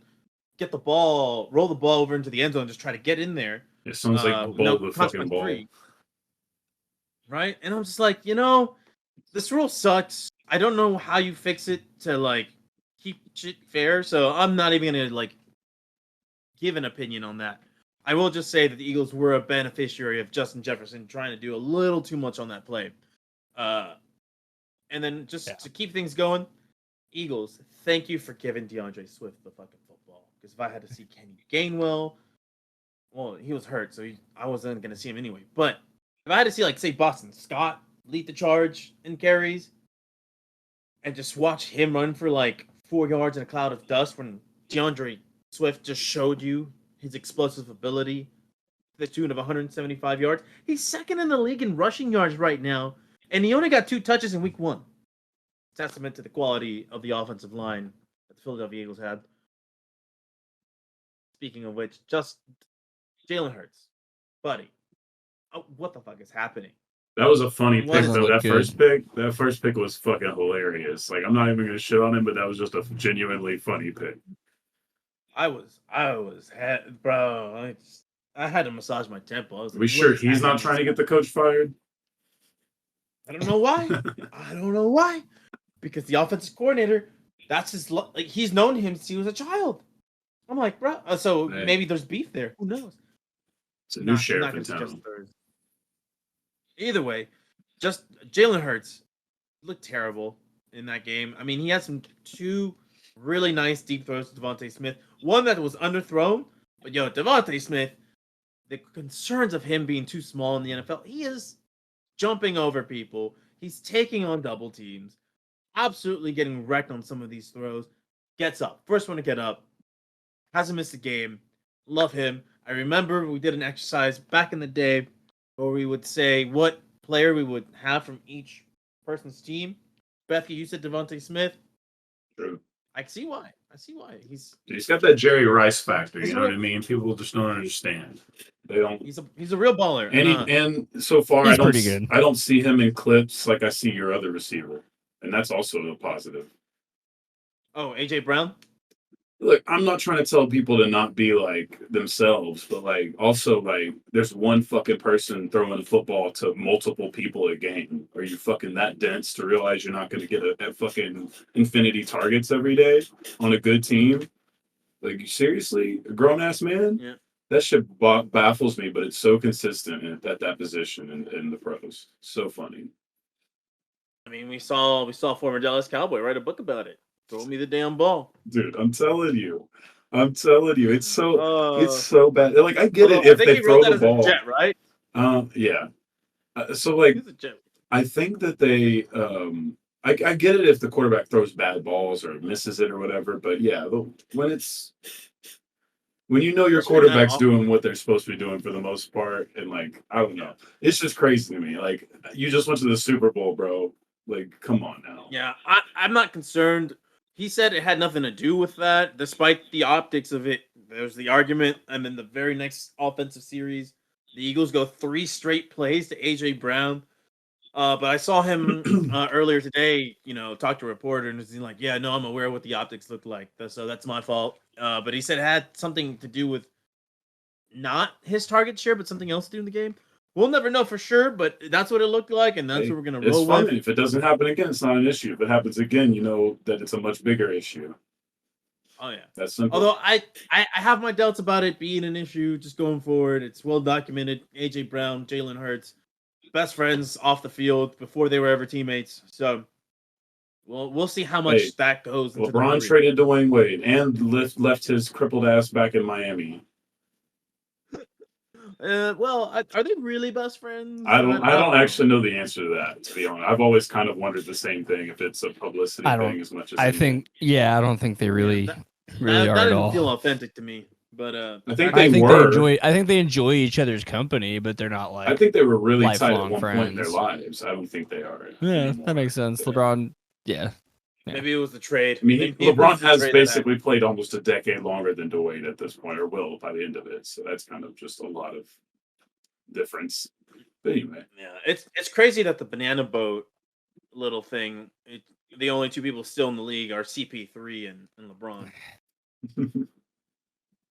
get the ball, roll the ball over into the end zone, and just try to get in there. It sounds like the ball with fucking ball. consequence-free. Right? And I'm just like, this rule sucks. I don't know how you fix it to like keep shit fair, so I'm not even gonna like give an opinion on that. I will just say that the Eagles were a beneficiary of Justin Jefferson trying to do a little too much on that play. And then just to keep things going, Eagles, thank you for giving DeAndre Swift the fucking football. Because if I had to see Kenny Gainwell, well, he was hurt, so I wasn't going to see him anyway. But if I had to see, like, say, Boston Scott lead the charge in carries and just watch him run for, like, 4 yards in a cloud of dust when DeAndre Swift just showed you his explosive ability to the tune of 175 yards. He's second in the league in rushing yards right now, and he only got 2 touches in week 1. Testament to the quality of the offensive line that the Philadelphia Eagles had. Speaking of which, just Jalen Hurts, buddy. Oh, what the fuck is happening? That was a funny pick, Doesn't though. look That first pick was fucking hilarious. Like, I'm not even gonna shit on him, but that was just a genuinely funny pick. Bro. I had to massage my temple. I was Are like, we sure he's not trying to get the coach fired? I don't know why. I don't know why. Because the offensive coordinator, that's his. Like, he's known him since he was a child. I'm like, bro. So Hey. maybe there's beef there. Who knows? It's a new sheriff in gonna suggest town. Thursday. Either way, just Jalen Hurts looked terrible in that game. I mean, he had 2 really nice deep throws to Devontae Smith. One that was underthrown, but Devontae Smith, the concerns of him being too small in the NFL, he is jumping over people. He's taking on double teams, absolutely getting wrecked on some of these throws. Gets up, first one to get up, hasn't missed a game. Love him. I remember we did an exercise back in the day where we would say what player we would have from each person's team. Bethke, you said Devontae Smith. True. I see why. He's got that Jerry Rice factor. He's You know real. what I mean? People just don't understand. They don't. He's a real baller. And so far, He's pretty good. I don't see him in clips like I see your other receiver, and that's also a positive. Oh, AJ Brown. Look, I'm not trying to tell people to not be like themselves, but like also like there's one fucking person throwing a football to multiple people a game. Are you fucking that dense to realize you're not going to get a fucking infinity targets every day on a good team? Like, seriously, a grown ass man? Yeah. That shit baffles me, but it's so consistent at that position in the pros. So funny. I mean, we saw former Dallas Cowboy write a book about it. Throw me the damn ball. Dude, I'm telling you, it's so bad. Like, I get it if they throw the ball, Jet, right? Yeah. So like, He's a jet. I think that they, I get it if the quarterback throws bad balls or misses it or whatever, but yeah, when you know your quarterback's doing what they're supposed to be doing for the most part, and like, I don't know, it's just crazy to me. Like, you just went to the Super Bowl, bro. Like, come on now. Yeah, I'm not concerned. He said it had nothing to do with that, despite the optics of it. There's the argument, and then the very next offensive series, the Eagles go 3 straight plays to AJ Brown. But I saw him earlier today, talk to a reporter, and he's like, yeah, no, I'm aware of what the optics look like. So that's my fault. But he said it had something to do with not his target share, but something else to do in the game. We'll never know for sure, but that's what it looked like, and that's what we're going to roll with. It's fine. with. If it doesn't happen again, it's not an issue. If it happens again, you know that it's a much bigger issue. Oh, yeah. That's simple. Although I have my doubts about it being an issue just going forward. It's well documented. AJ Brown, Jalen Hurts, best friends off the field before they were ever teammates. So we'll see how much that goes. Into LeBron traded Dwayne Wade and left his crippled ass back in Miami. Well, are they really best friends? I don't actually know the answer to that, to be honest. I've always kind of wondered the same thing, if it's a publicity thing as much as I don't think they really are that at didn't all. feel authentic to me. But I think they enjoy each other's company, but they're not like. I think they were really tight at lifelong one point in their friends. lives. I don't think they are. Yeah, anymore. that makes sense. Yeah. LeBron, yeah. maybe it was the trade. I mean, Maybe it LeBron was the has trade basically played almost a decade longer than Dwayne at this point, or will by the end of it. So that's kind of just a lot of difference. But anyway, yeah, it's crazy that the banana boat little thing. The only 2 people still in the league are CP3 and LeBron.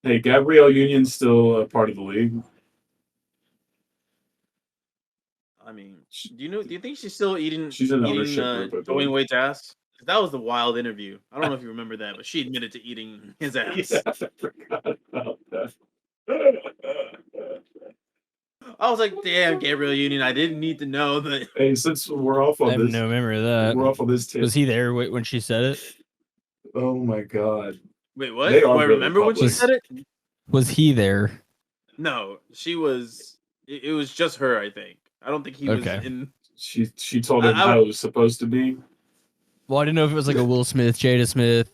hey, Gabrielle Union's still a part of the league. I mean, do you think she's still eating? She's in the ownership group. Dwayne Wade's ass. That was the wild interview. I don't know if you remember that, but she admitted to eating his ass. Yeah, I forgot about that. I was like, damn, Gabriel Union. I didn't need to know that. Hey, since we're off I on have this, no memory of that. we're off on this tip. Was he there when she said it? Oh my god. Wait, what? They Do are I really remember when she public. said it? Was he there? No, she was. It was just her, I think. I don't think he was Okay. in. She told him how it was supposed to be. Well, I didn't know if it was like a Will Smith, Jada Smith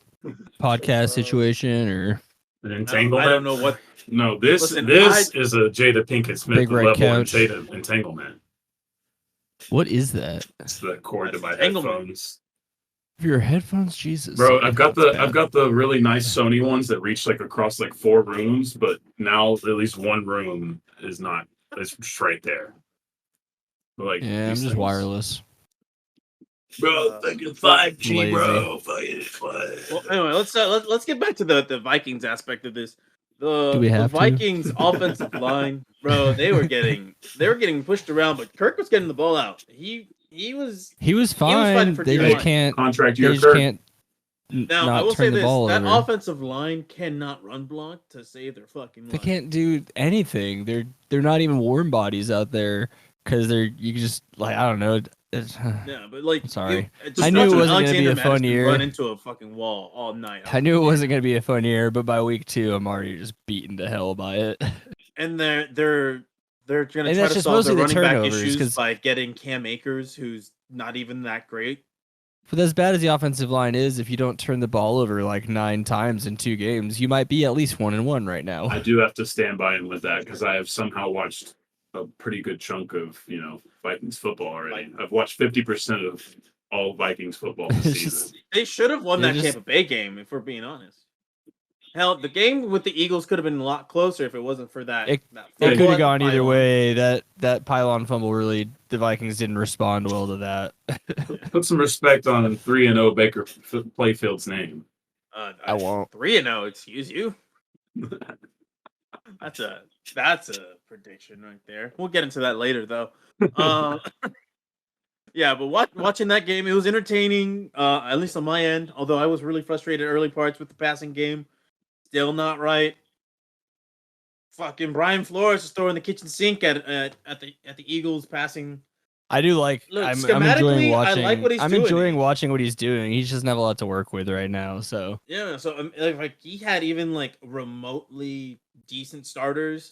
podcast situation or An entanglement. I don't know what. No, this Listen, is a Jada Pinkett Smith Big red level couch. entanglement. what is that? It's the cord to That's my entanglement. headphones. For your headphones, Jesus. Bro, Okay, I've got that's bad. the really nice Sony ones that reach like across like 4 rooms, but now at least one room is not. It's just right there. Like Yeah, I'm these just things. wireless. Bro, fucking 5G, bro. Lazy. Well, anyway, let's get back to the Vikings aspect of this. Do we The have to? Vikings offensive line, bro, they were getting pushed around, but Kirk was getting the ball out. He was fine. fighting for They dear just life. can't. Contract They year, just Kirk. can't. Now not I will turn say the this: ball that over. offensive line cannot run block to save their fucking life. They can't do anything. They're not even warm bodies out there because you just like I don't know. Yeah, but like, Sorry. just I knew it watching wasn't gonna be Alexander a fun Madison year. Run into a fucking wall all night. I knew it wasn't gonna be a fun year, but by week 2, I'm already just beaten to hell by it. And they're gonna And try that's to just solve their mostly the running back turnovers, issues 'cause- by getting Cam Akers, who's not even that great. But as bad as the offensive line is, if you don't turn the ball over like 9 times in 2 games, you might be at least 1-1 right now. I do have to stand by him with that because I have somehow watched a pretty good chunk of Vikings football already. I've watched 50% of all Vikings football this It's season. They should have won They're that just- Tampa Bay game, if we're being honest. Hell, the game with the Eagles could have been a lot closer if it wasn't for that. It- that It fumble could at have the gone either pylon. way. That pylon fumble really, the Vikings didn't respond well to that. Put some respect on 3-0 Baker Playfield's name. I won't. 3-0, excuse you. That's a prediction right there. We'll get into that later, though. Yeah, but watching that game, it was entertaining, at least on my end. Although I was really frustrated early parts with the passing game. Still not right. Fucking Brian Flores is throwing the kitchen sink at the Eagles passing. I do like. Look, I'm schematically, enjoying I watching. like what he's I'm doing. enjoying watching what he's doing. He just doesn't have a lot to work with right now. So Yeah, so like he had even like remotely decent starters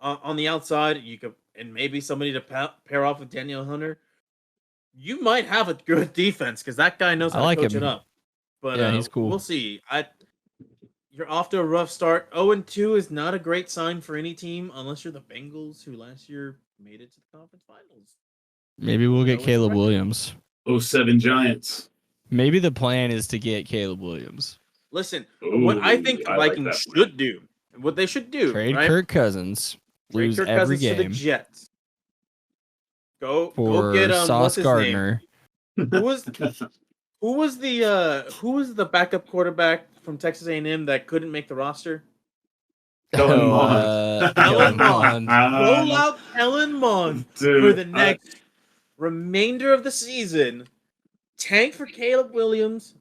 on the outside. You could and maybe somebody to pair off with Daniel Hunter. You might have a good defense because that guy knows I how like to coach him. it up. But Yeah, he's cool. We'll see. You're off to a rough start. 0-2 is not a great sign for any team unless you're the Bengals, who last year made it to the conference finals. maybe we'll get That was Caleb correct. Williams. 07 Giants. Maybe the plan is to get Caleb Williams. Listen, what I Ooh, think the I like Vikings that plan. should do, what they should do, Trade right? Kirk Cousins. Trade Lose Kirk every Cousins to the game Jets. Go for get Sauce what's his name? Gardner. Who was the backup quarterback from Texas A&M that couldn't make the roster? Kellen Mond. Kellen Mond. Roll out Kellen Mond Dude, for the next remainder of the season. Tank for Caleb Williams.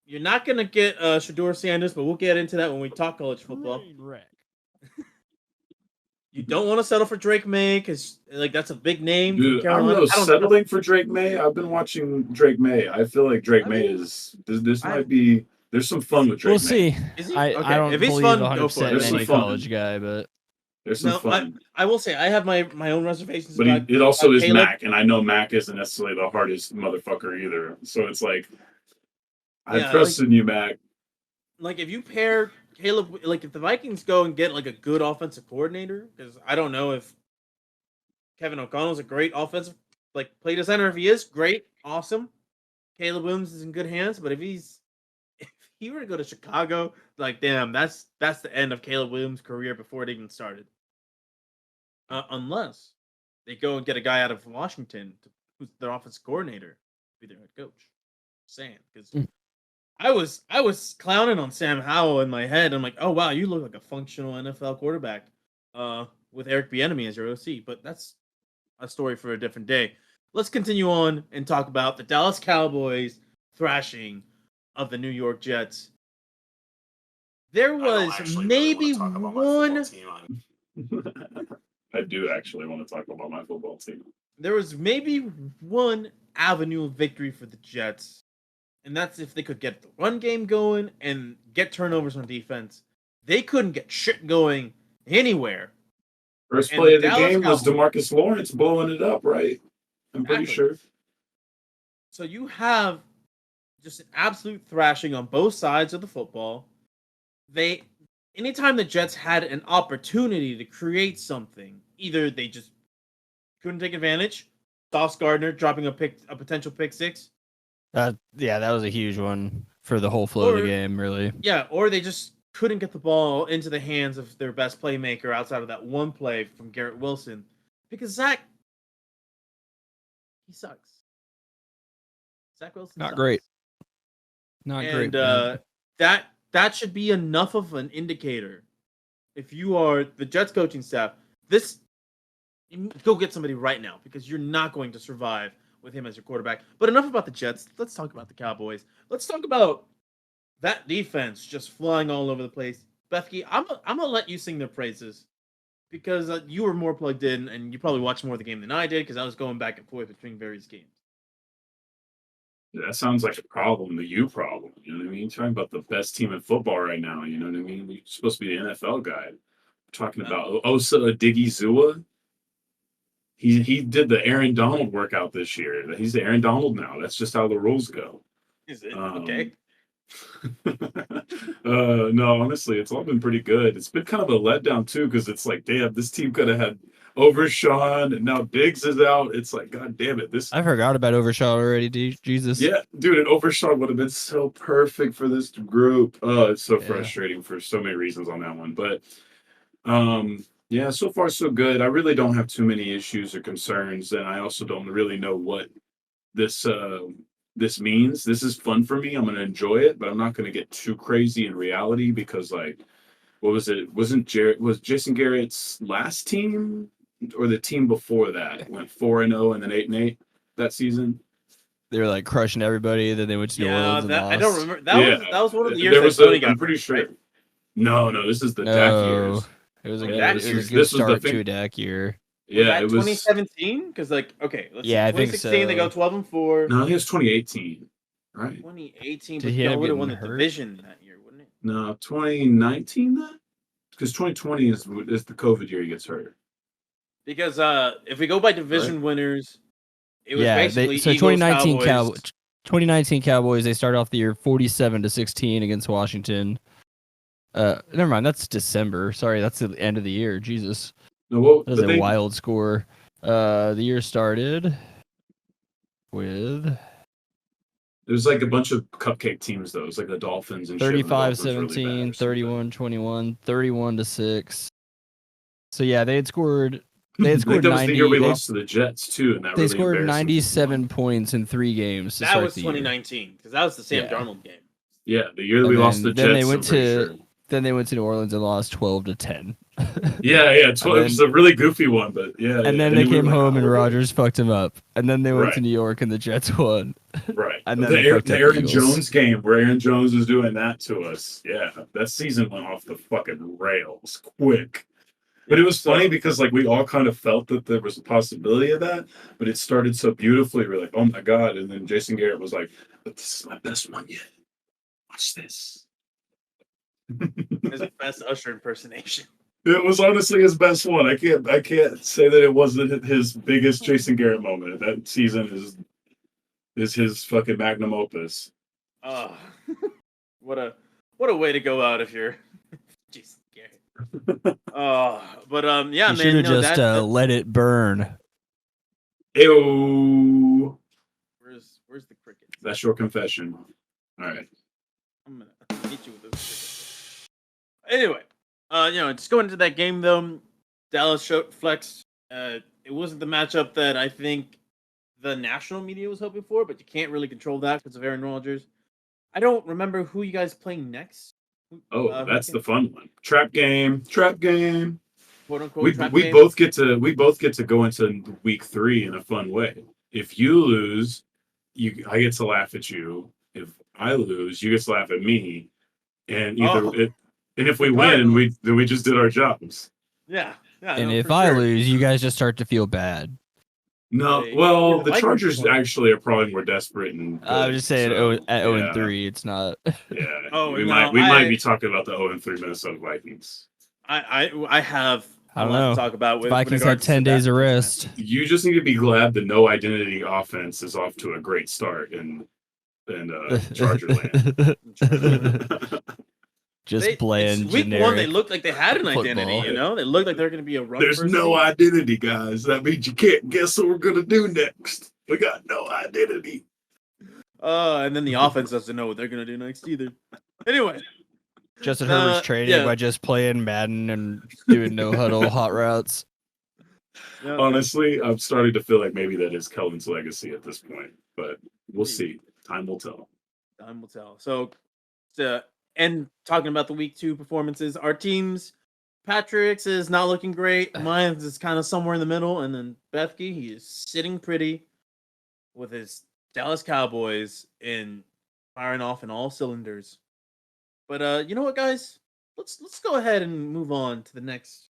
You're not gonna get Shador Sanders, but we'll get into that when we talk college football. You don't want to settle for Drake May because like that's a big name. Dude, for I don't Carolina. know. Settling for Drake May. I've been watching Drake May. I feel like Drake May is. This might be. There's some fun with Drake We'll May. see. Is he? I Okay, don't if he's believe fun, 100% go for it. in There's some any fun. college guy, but There's some No, fun. I will say I have my own reservations. But about it also is Caleb. Mac, and I know Mac isn't necessarily the hardest motherfucker either. So it's like, I Yeah, trust in you, Mac. Like if you pair Caleb, like if the Vikings go and get like a good offensive coordinator, because I don't know if Kevin O'Connell's a great offensive play designer. If he is, great, awesome. Caleb Williams is in good hands, but if he were to go to Chicago, like damn, that's the end of Caleb Williams' career before it even started. Unless they go and get a guy out of Washington who's their offensive coordinator, be their head coach. Saying because. I was clowning on Sam Howell in my head. I'm like, oh wow, you look like a functional NFL quarterback, with Eric Bieniemy as your OC. But that's a story for a different day. Let's continue on and talk about the Dallas Cowboys thrashing of the New York Jets. There was maybe one. I do actually want to talk about my football team. There was maybe one avenue of victory for the Jets. And that's if they could get the run game going and get turnovers on defense. They couldn't get shit going anywhere. First And play the of the Dallas game was Cowboys, DeMarcus Lawrence blowing it up, right? I'm pretty exactly. sure. So you have just an absolute thrashing on both sides of the football. Anytime the Jets had an opportunity to create something, either they just couldn't take advantage. Sauce Gardner dropping a potential pick six, That was a huge one for the whole flow of the or game, really. or they just couldn't get the ball into the hands of their best playmaker outside of that one play from Garrett Wilson, because Zach, he sucks. Zach Wilson Not sucks. great. Not And great. Man. that should be enough of an indicator. If you are the Jets coaching staff, go get somebody right now, because you're not going to survive with him as your quarterback. But enough about the Jets. Let's talk about the Cowboys. Let's talk about that defense just flying all over the place. Bethke, I'm gonna let you sing their praises, because you were more plugged in and you probably watched more of the game than I did, because I was going back and forth between various games. That sounds like a problem, the you problem. You know what I mean? You're talking about the best team in football right now. You know what I mean? You're supposed to be the NFL guy. We're talking about Osa Odigizua. He did the Aaron Donald workout this year. He's the Aaron Donald now. That's just how the rules go. Is it okay? No, honestly, it's all been pretty good. It's been kind of a letdown too, because it's like, damn, this team could have had Overshawn, and now Diggs is out. It's like, god damn it, this. I forgot about Overshot already. Jesus. Yeah, dude, an Overshawn would have been so perfect for this group. Oh, it's so frustrating for so many reasons on that one. But yeah, so far so good. I really don't have too many issues or concerns, and I also don't really know what this this means. This is fun for me. I'm gonna enjoy it, but I'm not gonna get too crazy in reality, because like, what was it? Was Jason Garrett's last team or the team before that went 4-0 and then 8-8 that season? They were like crushing everybody. Then they went to New Orleans and lost. I don't remember. That was one of the years I'm pretty sure. Right? No, this is the Dak years. It was a this good was start to a Dak year. Yeah, it was 2017. Because let's see, I think 2016 so. they go 12-4. No, I think it's 2018, right? 2018, but y'all would have won the division that year, wouldn't it? No, 2019 then, because 2020 is the COVID year he gets hurt. Because if we go by division winners, it was basically so Eagles, 2019 Cowboys. They start off the year 47-16 against Washington. Never mind. That's December. Sorry, that's the end of the year. Jesus, that's a wild score. The year started with. It was like a bunch of cupcake teams, though. It was like the Dolphins and 35-17, 31-21, 31-6. So yeah, they had scored. They had scored 90. That was the year we lost to the Jets too, and that they really scored 97 points in 3 games. That was 2019, because that was the Sam Darnold game. Yeah, the year that we lost the Jets. Then they went to New Orleans and lost 12-10. Yeah. It was a really goofy one, but yeah. And then they came home and Rodgers fucked him up. And then they went to New York and the Jets won. Right. And then the Aaron Jones game where Aaron Jones was doing that to us. Yeah, that season went off the fucking rails quick. But it was funny because like we all kind of felt that there was a possibility of that, but it started so beautifully. We're like, oh my god! And then Jason Garrett was like, "But this is my best one yet. Watch this." His best Usher impersonation. It was honestly his best one. I can't say that it wasn't his biggest Jason Garrett moment. That season is his fucking magnum opus. What a way to go out if you're Jason Garrett. But yeah, you man. You just let it burn. Ew. Where's the cricket? That's your confession. All right. I'm gonna hit you with this. Anyway, just going into that game though, Dallas showed flex. It wasn't the matchup that I think the national media was hoping for, but you can't really control that because of Aaron Rodgers. I don't remember who you guys playing next. That's the fun one. Trap game. Quote unquote. We both get to go into week 3 in a fun way. If you lose, I get to laugh at you. If I lose, you get to laugh at me. And and if we win, we just did our jobs. Yeah. And if I lose, you guys just start to feel bad. No, well, the Chargers actually are probably more desperate. I was just saying, at 0-3, it's not. Yeah. We might be talking about the 0-3 Minnesota Vikings. I have I don't a lot know. to talk about. With Vikings had regards to 10 days that. of rest. You just need to be glad the no identity offense is off to a great start in Charger land. Just bland, it's week generic. one. They looked like they had an identity. football. You know, they looked like they're going to be a run. There's first no team. identity, guys. That means you can't guess what we're gonna do next. We got no identity. And then the offense doesn't know what they're going to do next either. Anyway, Justin Herbert's training by just playing Madden and doing no huddle hot routes. Yeah. Honestly, I'm starting to feel like maybe that is Kelvin's legacy at this point, but we'll see. Time will tell. Time will tell. So, and talking about the week 2 performances, our teams, Patrick's is not looking great. Mine's is kind of somewhere in the middle, and then Bethke, he is sitting pretty with his Dallas Cowboys and firing off in all cylinders. But you know what, guys? Let's go ahead and move on to the next